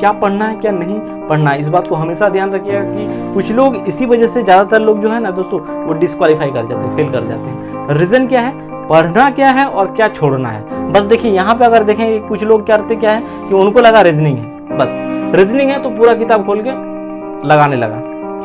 क्या पढ़ना है क्या नहीं पढ़ना है, इस बात को हमेशा ध्यान रखिएगा कि कुछ लोग इसी वजह से, ज़्यादातर लोग जो है ना दोस्तों वो डिस्क्वालीफाई कर जाते हैं, फेल कर जाते हैं। रीज़न क्या है, पढ़ना क्या है और क्या छोड़ना है। बस देखिए यहाँ पे अगर देखें कुछ लोग करते क्या है कि उनको लगा रीजनिंग है, बस रीजनिंग है तो पूरा किताब खोल के लगाने लगा,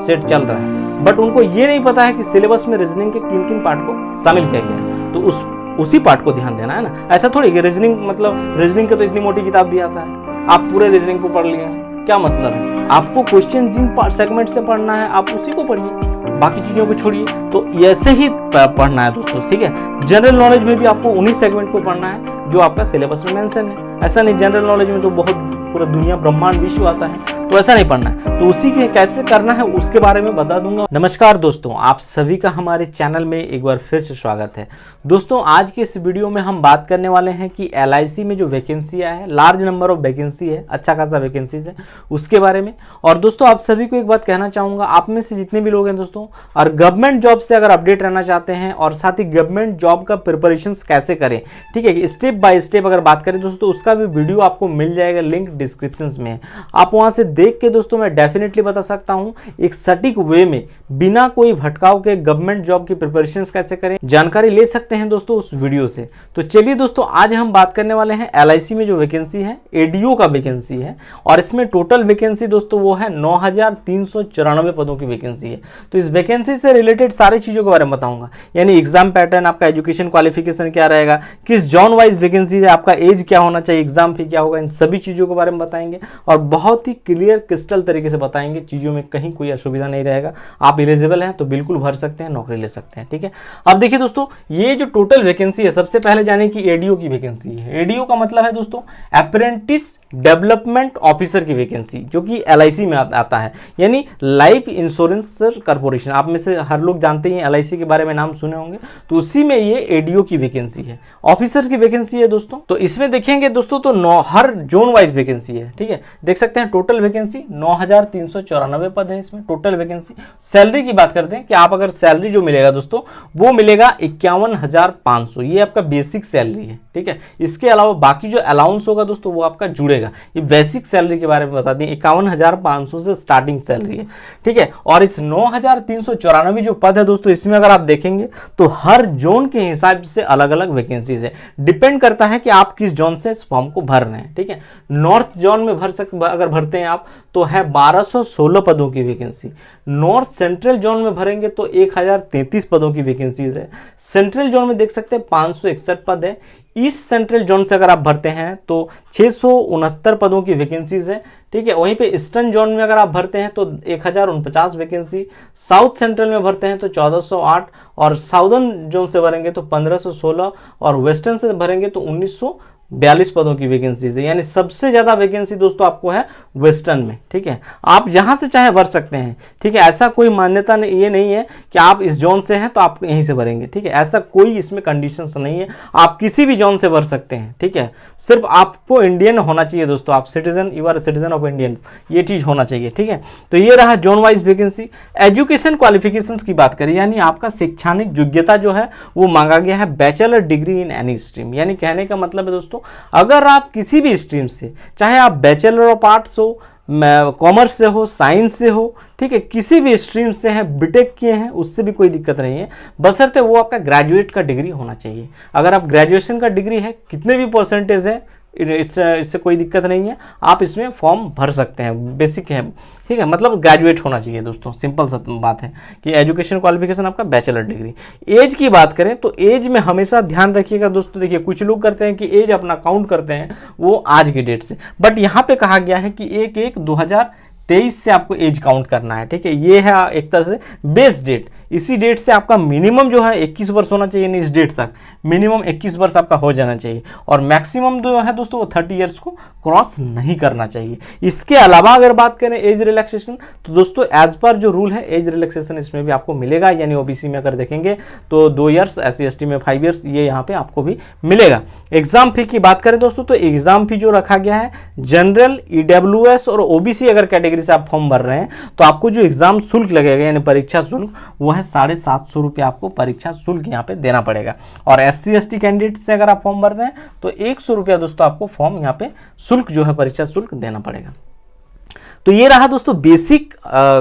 सेट चल रहा है, बट उनको ये नहीं पता है कि सिलेबस में रीजनिंग के किन किन पार्ट को शामिल किया गया है, तो उसी पार्ट को ध्यान देना है ना। ऐसा थोड़ी कि रीजनिंग मतलब रीजनिंग के तो इतनी मोटी किताब भी आता है, आप पूरे रीजनिंग को पढ़ लिए, क्या मतलब है। आपको क्वेश्चन जिन सेगमेंट से पढ़ना है आप उसी को पढ़िए, बाकी चीज़ों को छोड़िए। तो ऐसे ही पढ़ना है दोस्तों, ठीक है। जनरल नॉलेज में भी आपको उन्हीं सेगमेंट को पढ़ना है जो आपका सिलेबस में मेंशन है। ऐसा नहीं जनरल नॉलेज में तो बहुत पूरा दुनिया ब्रह्मांड विश्व आता है, तो ऐसा नहीं पढ़ना है। तो उसी के कैसे करना है उसके बारे में बता दूंगा। नमस्कार दोस्तों, आप सभी का हमारे चैनल में एक बार फिर से स्वागत है। दोस्तों आज के इस वीडियो में हम बात करने वाले हैं कि LIC में जो वैकेंसियाँ है, लार्ज नंबर ऑफ वैकेंसी है, अच्छा खासा वैकेंसीज है, उसके बारे में। और दोस्तों आप सभी को एक बात कहना चाहूँगा, आप में से जितने भी लोग हैं दोस्तों, और गवर्नमेंट जॉब से अगर अपडेट रहना चाहते हैं और साथ ही गवर्नमेंट जॉब का प्रिपरेशन कैसे करें, ठीक है, स्टेप बाय स्टेप अगर बात करें दोस्तों, उसका भी वीडियो आपको मिल जाएगा, लिंक डिस्क्रिप्शन में। आप वहां से देख के दोस्तों मैं डेफिनेटली बता सकता हूं एक सटीक वे में बिना कोई भटकाव के गवर्नमेंट जॉब की प्रिपरेशन कैसे करें, जानकारी ले सकते हैं दोस्तों उस वीडियो से। तो चलिए दोस्तों आज हम बात करने वाले हैं LIC में जो वैकेंसी है, ADO का वैकेंसी है, और इसमें टोटल वैकेंसी दोस्तों वो है 9394 पदों की वैकेंसी है। तो इस वैकेंसी से रिलेटेड सारी चीजों के बारे में बताऊंगा, यानी एग्जाम पैटर्न, आपका एजुकेशन क्वालिफिकेशन क्या रहेगा, किस जॉन वाइज वैकेंसी है, आपका एज क्या होना चाहिए, एग्जाम फी क्या होगा, इन सभी चीजों के बारे में बताएंगे और बहुत ही क्लियर क्रिस्टल तरीके से बताएंगे, चीजों में कहीं कोई असुविधा नहीं रहेगा। आप एलिजिबल हैं तो बिल्कुल भर सकते हैं, नौकरी ले सकते हैं, ठीक है। अब देखिए दोस्तों ये जो टोटल वैकेंसी है, सबसे पहले जाने की ADO की वैकेंसी है। ADO का मतलब है दोस्तों अप्रेंटिस डेवलपमेंट ऑफिसर की वैकेंसी, जो कि LIC में आता है, यानी लाइफ इंश्योरेंस कॉर्पोरेशन। आप में से हर लोग जानते हैं LIC के बारे में, नाम सुने होंगे, तो उसी में ये ADO की वैकेंसी है, ऑफिसर की वैकेंसी है दोस्तों। तो इसमें देखेंगे दोस्तों तो हर जोन वाइज वैकेंसी है, ठीक है। देख सकते हैं टोटल वैकेंसी 9394 पद है इसमें टोटल वैकेंसी। सैलरी की बात करते हैं कि आप अगर सैलरी जो मिलेगा दोस्तों वो मिलेगा 51,500, ये आपका बेसिक सैलरी है, ठीक है। इसके अलावा बाकी जो अलाउंस होगा दोस्तों वो आपका जुड़ेगा। ये बेसिक सैलरी के बारे में बता दें, 51,500 से स्टार्टिंग सैलरी है, ठीक है। और इस 9394 जो पद है दोस्तों, इसमें अगर आप देखेंगे तो हर जोन के हिसाब से अलग अलग वैकेंसीज है, डिपेंड करता है कि आप किस जोन से इस फॉर्म को भर रहे हैं, ठीक है। नॉर्थ जोन में अगर भरते हैं आप तो है 1216 पदों की वैकेंसी। नॉर्थ सेंट्रल जोन में भरेंगे तो 1033 पदों की वैकेंसीज है। सेंट्रल जोन में देख सकते हैं 561 पद है। ईस्ट सेंट्रल जोन से अगर आप भरते हैं तो 669 पदों की वैकेंसीज है, ठीक है। वहीं पे ईस्टर्न जोन में अगर आप भरते हैं तो 1049 वैकेंसी, साउथ सेंट्रल में भरते हैं तो 1408, और साउदर्न जोन से भरेंगे तो 1516, और वेस्टर्न से भरेंगे तो 1942 पदों की वैकेंसीज है। यानी सबसे ज्यादा वैकेंसी दोस्तों आपको है वेस्टर्न में, ठीक है। आप जहां से चाहे भर सकते हैं, ठीक है। ऐसा कोई मान्यता नहीं, ये नहीं है कि आप इस जोन से हैं तो आप यहीं से भरेंगे, ठीक है। ऐसा कोई इसमें कंडीशंस नहीं है, आप किसी भी जोन से भर सकते हैं, ठीक है। सिर्फ आपको इंडियन होना चाहिए दोस्तों, आप citizen, you are citizen of Indian, ये चीज होना चाहिए, ठीक है। तो ये रहा zone wise vacancy. Education qualifications की बात करें, यानी आपका शैक्षणिक योग्यता जो है वो मांगा गया है bachelor degree in any stream. यानी कहने का मतलब है दोस्तों, अगर आप किसी भी स्ट्रीम से, चाहे आप बैचलर ऑफ आर्ट्स हो, कॉमर्स से हो, साइंस से हो, ठीक है, किसी भी स्ट्रीम से हैं, बीटेक किए हैं, उससे भी कोई दिक्कत नहीं है, बशर्ते वो आपका ग्रेजुएट का डिग्री होना चाहिए। अगर आप ग्रेजुएशन का डिग्री है, कितने भी परसेंटेज है, इससे कोई दिक्कत नहीं है, आप इसमें फॉर्म भर सकते हैं, बेसिक है, ठीक है। मतलब ग्रेजुएट होना चाहिए दोस्तों, सिंपल सा बात है कि एजुकेशन क्वालिफिकेशन आपका बैचलर डिग्री। एज की बात करें तो एज में हमेशा ध्यान रखिएगा दोस्तों। देखिए कुछ लोग करते हैं कि एज अपना काउंट करते हैं वो आज की डेट से, बट यहाँ पे कहा गया है कि 1/1/2023 से आपको एज काउंट करना है, ठीक है। ये है एक तरह से बेस डेट, इसी डेट से आपका मिनिमम जो है 21 वर्ष होना चाहिए, नहीं इस डेट तक मिनिमम 21 वर्ष आपका हो जाना चाहिए, और मैक्सिमम जो है दोस्तों वो 30 ईयर्स को क्रॉस नहीं करना चाहिए। इसके अलावा अगर बात करें एज रिलैक्सेशन, तो दोस्तों एज पर जो रूल है एज रिलैक्सेशन इसमें भी आपको मिलेगा, यानी ओबीसी में अगर देखेंगे तो 2 ईयर्स, SC/ST में 5 ईयर्स, ये यहाँ पे आपको भी मिलेगा। एग्जाम फी की बात करें दोस्तों, तो एग्जाम फी जो रखा गया है जनरल, EWS और OBC अगर कैटेगरी से आप फॉर्म भर रहे हैं तो आपको जो एग्जाम शुल्क लगेगा, यानी परीक्षा शुल्क, वो है 750 रुपये आपको परीक्षा शुल्क यहाँ पे देना पड़ेगा। और SC/ST कैंडिडेट से अगर आप फॉर्म भरते हैं तो 100 रुपया दोस्तों आपको फॉर्म यहाँ पे शुल्क जो है परीक्षा शुल्क देना पड़ेगा। तो ये रहा दोस्तों बेसिक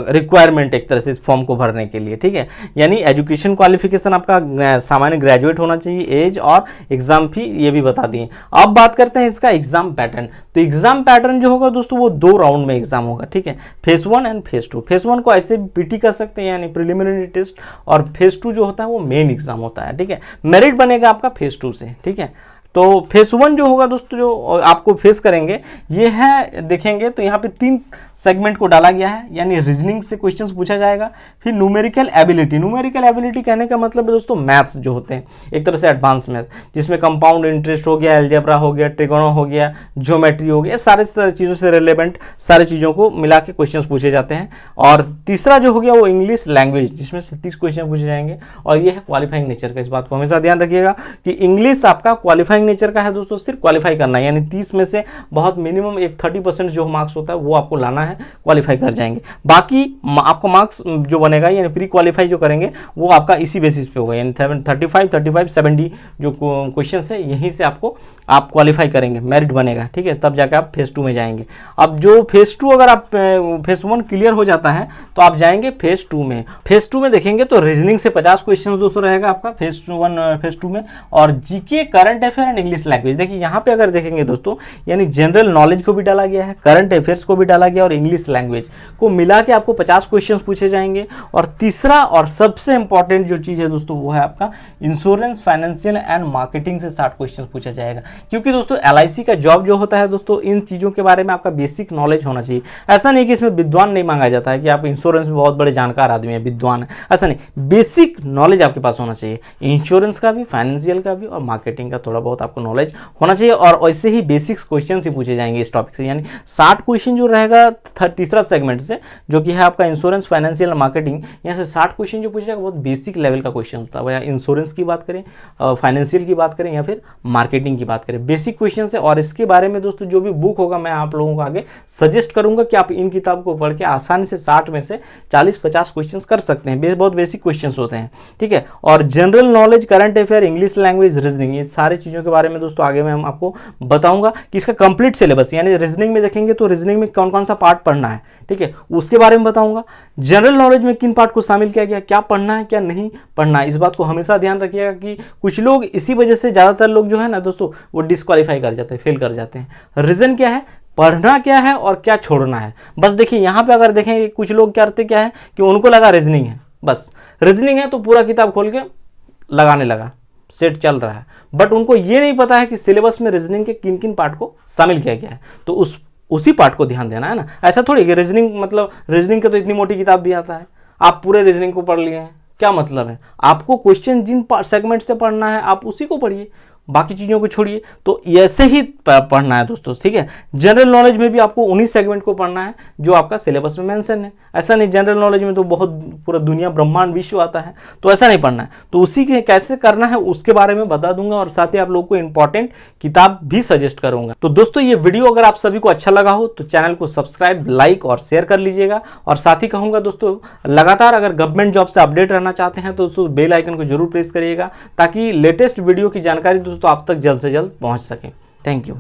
रिक्वायरमेंट एक तरह से इस फॉर्म को भरने के लिए, ठीक है। यानी एजुकेशन क्वालिफिकेशन आपका सामान्य ग्रेजुएट होना चाहिए, एज और एग्जाम फी ये भी बता दिए। अब बात करते हैं इसका एग्जाम पैटर्न। तो एग्जाम पैटर्न जो होगा दोस्तों वो 2 राउंड में एग्जाम होगा, ठीक है। Phase 1 and phase 2। फेज 1 को ऐसे पीटी कर सकते हैं यानी प्रिलिमिनरी टेस्ट, और फेज 2 जो होता है वो मेन एग्जाम होता है, ठीक है। मेरिट बनेगा आपका फेज 2 से, ठीक है। तो फेज 1 जो होगा दोस्तों जो आपको फेस करेंगे ये है, देखेंगे तो यहाँ पे 3 सेगमेंट को डाला गया है, यानी रीजनिंग से क्वेश्चंस पूछा जाएगा, फिर न्यूमेरिकल एबिलिटी। न्यूमेरिकल एबिलिटी कहने का मतलब है दोस्तों मैथ्स जो होते हैं एक तरह से एडवांस मैथ, जिसमें कंपाउंड इंटरेस्ट हो गया, एल्जेब्रा हो गया, ट्रिगोनो हो गया, ज्योमेट्री हो गया, सारे चीज़ों से रिलेवेंट सारी चीज़ों को मिला के क्वेश्चन पूछे जाते हैं। और तीसरा जो हो गया वो इंग्लिश लैंग्वेज, जिसमें से 30 क्वेश्चन पूछे जाएंगे, और ये है क्वालिफाइंग नेचर का। इस बात को हमेशा ध्यान रखिएगा कि इंग्लिश आपका क्वालिफाइंग नेचर का है दोस्तों, सिर्फ क्वालिफाई करना है, यानी 30 में से बहुत मिनिमम एक 30% जो मार्क्स होता है वो आपको लाना है, क्वालिफाई कर जाएंगे। बाकी आपको मार्क्स जो बनेगा यानी प्री क्वालिफाई जो करेंगे वो आपका इसी बेसिस पे होगा, यानी 35, 70 जो क्वेश्चन है यहीं से आपको आप क्वालिफाई करेंगे, मेरिट बनेगा, ठीक है। तब जाकर आप फेज 2 में जाएंगे। अब जो फेज 2 अगर आप फेज 1 क्लियर हो जाता है तो आप जाएंगे फेज 2 में। फेज 2 में देखेंगे तो रीजनिंग से 50 क्वेश्चन दोस्तों रहेगा आपका फेज 2 में, और GK, current affair and English language. देखिए यहाँ पे अगर देखेंगे दोस्तों यानी जनरल नॉलेज को भी डाला गया है, करंट अफेयर्स को भी डाला गया और इंग्लिश लैंग्वेज को मिला के आपको 50 क्वेश्चन पूछे जाएंगे। और तीसरा और सबसे इंपॉर्टेंट जो चीज़ है दोस्तों वो है आपका इंश्योरेंस, फाइनेंशियल एंड मार्केटिंग से 60 क्वेश्चन पूछा जाएगा। क्योंकि दोस्तों LIC का जॉब जो होता है दोस्तों इन चीज़ों के बारे में आपका बेसिक नॉलेज होना चाहिए। ऐसा नहीं कि इसमें विद्वान नहीं मांगा जाता है कि आप इंश्योरेंस में बहुत बड़े जानकार आदमी है, विद्वान है, ऐसा नहीं। बेसिक नॉलेज आपके पास होना चाहिए, इंश्योरेंस का भी, फाइनेंशियल का भी और मार्केटिंग का थोड़ा बहुत आपको नॉलेज होना चाहिए। और वैसे ही बेसिक्स क्वेश्चन ही पूछे जाएंगे इस टॉपिक से, यानी 60 क्वेश्चन जो रहेगा तीसरा सेगमेंट से, जो कि है आपका इंश्योरेंस, फाइनेंशियल, मार्केटिंग, यहाँ से 60 क्वेश्चन जो पूछे जाएगा बहुत बेसिक लेवल का क्वेश्चन होता है। या इंश्योरेंस की बात करें, फाइनेंशियल की बात करें या फिर मार्केटिंग की बात करें, बेसिक क्वेश्चन है। और इसके बारे में दोस्तों जो भी बुक होगा मैं आप लोगों को आगे सजेस्ट करूंगा कि आप इन किताब को पढ़ के आसानी से 60 में से 40-50 क्वेश्चन कर सकते हैं। बहुत बेसिक क्वेश्चन होते हैं, ठीक है। और general knowledge, current affair, English language, reasoning, ये सारी चीज़ों के बारे में दोस्तों आगे मैं आपको बताऊंगा कि इसका कंप्लीट सिलेबस, यानी रीजनिंग में देखेंगे तो रीजनिंग में कौन कौन सा पार्ट पढ़ना है, ठीक है, उसके बारे में बताऊंगा। जनरल नॉलेज में किन पार्ट को शामिल किया गया, क्या पढ़ना है क्या नहीं पढ़ना है, इस बात को हमेशा ध्यान रखिएगा कि कुछ लोग इसी वजह से ज़्यादातर लोग जो है ना दोस्तों वो डिस्क्वालीफाई कर जाते हैं, फेल कर जाते हैं। रीज़न क्या है, पढ़ना क्या है और क्या छोड़ना है। बस देखिए यहाँ पे अगर देखें कुछ लोग क्या करते क्या है कि उनको लगा रीजनिंग है, बस रीजनिंग है तो पूरा किताब खोल के लगाने लगा, सेट चल रहा है, बट उनको ये नहीं पता है कि सिलेबस में रीजनिंग के किन किन पार्ट को शामिल किया गया है, तो उसी पार्ट को ध्यान देना है ना। ऐसा थोड़ी कि रीजनिंग मतलब रीजनिंग का तो इतनी मोटी किताब भी आता है, आप पूरे रीजनिंग को पढ़ लिए हैं, क्या मतलब है। आपको क्वेश्चन जिन सेगमेंट से पढ़ना है आप उसी को पढ़िए, बाकी चीज़ों को छोड़िए। तो ऐसे ही पढ़ना है दोस्तों, ठीक है। जनरल नॉलेज में भी आपको उन्हीं सेगमेंट को पढ़ना है जो आपका सिलेबस में मेंशन है। ऐसा नहीं जनरल नॉलेज में तो बहुत पूरा दुनिया ब्रह्मांड विश्व आता है, तो ऐसा नहीं पढ़ना है। तो उसी के कैसे करना है उसके बारे में बता दूंगा, और साथ ही आप लोगों को इंपॉर्टेंट किताब भी सजेस्ट करूंगा। तो दोस्तों ये वीडियो अगर आप सभी को अच्छा लगा हो तो चैनल को सब्सक्राइब, लाइक और शेयर कर लीजिएगा। और साथ ही कहूँगा दोस्तों लगातार अगर गवर्नमेंट जॉब से अपडेट रहना चाहते हैं तो दोस्तों बेल आइकन को जरूर प्रेस करिएगा, ताकि लेटेस्ट वीडियो की जानकारी दोस्तों आप तक जल्द से जल्द पहुंच सके। Thank you.